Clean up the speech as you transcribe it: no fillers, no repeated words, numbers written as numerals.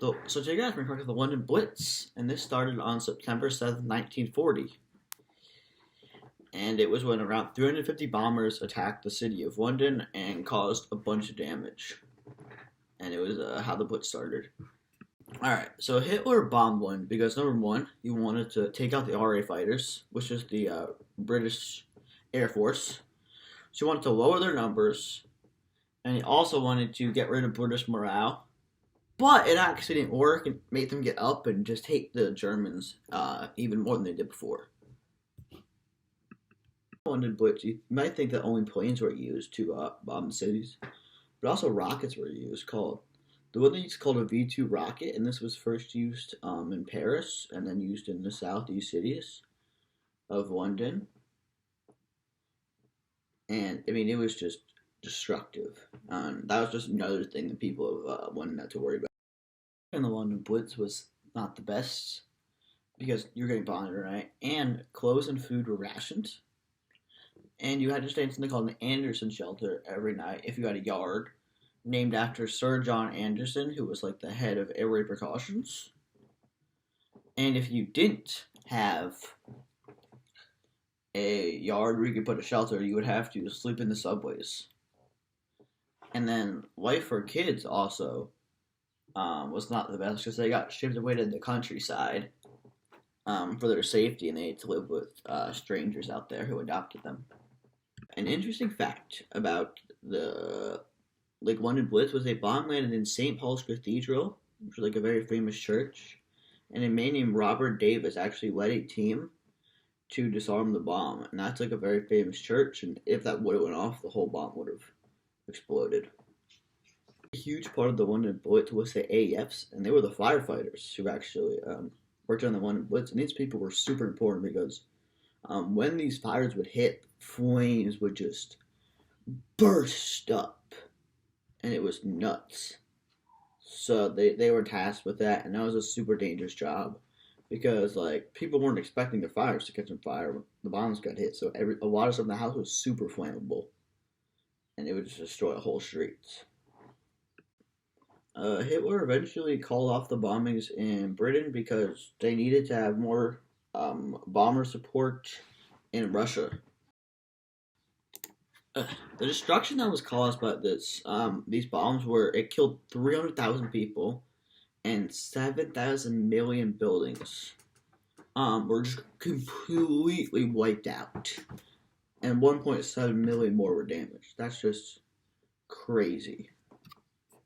So today, guys, we're going to talk about the London Blitz, and this started on September 7th, 1940. And it was when around 350 bombers attacked the city of London and caused a bunch of damage. And it was how the Blitz started. Alright, so Hitler bombed London because, number one, he wanted to take out the RA fighters, which is the British Air Force. So he wanted to lower their numbers, and he also wanted to get rid of British morale. But it actually didn't work and made them get up and just hate the Germans even more than they did before. London Blitz, you might think that only planes were used to bomb cities, but also rockets were used. The one they used called a V-2 rocket, and this was first used in Paris and then used in the southeast cities of London. And I mean, it was just destructive. That was just another thing that people of London had to worry about. And the London Blitz was not the best because you're getting bombed, right? And clothes and food were rationed. And you had to stay in something called an Anderson shelter every night if you had a yard, named after Sir John Anderson, who was like the head of air raid precautions. And if you didn't have a yard where you could put a shelter, you would have to sleep in the subways. And then life for kids also was not the best because they got shipped away to the countryside for their safety, and they had to live with strangers out there who adopted them. An interesting fact about the London Blitz was they bomb landed in St. Paul's Cathedral, which was like a very famous church, and a man named Robert Davis actually led a team to disarm the bomb, and that's like a very famous church, and if that would have went off, the whole bomb would have exploded. A huge part of the London Blitz was the AFs, and they were the firefighters who actually worked on the London Blitz, and these people were super important because when these fires would hit, flames would just burst up, and it was nuts. So they were tasked with that, and that was a super dangerous job because like people weren't expecting the fires to catch on fire when the bombs got hit. So a lot of stuff in the house was super flammable, and it would just destroy whole streets. Hitler eventually called off the bombings in Britain because they needed to have more bomber support in Russia. The destruction that was caused by these bombs it killed 300,000 people and 7,000 million buildings were just completely wiped out, and 1.7 million more were damaged. That's just crazy.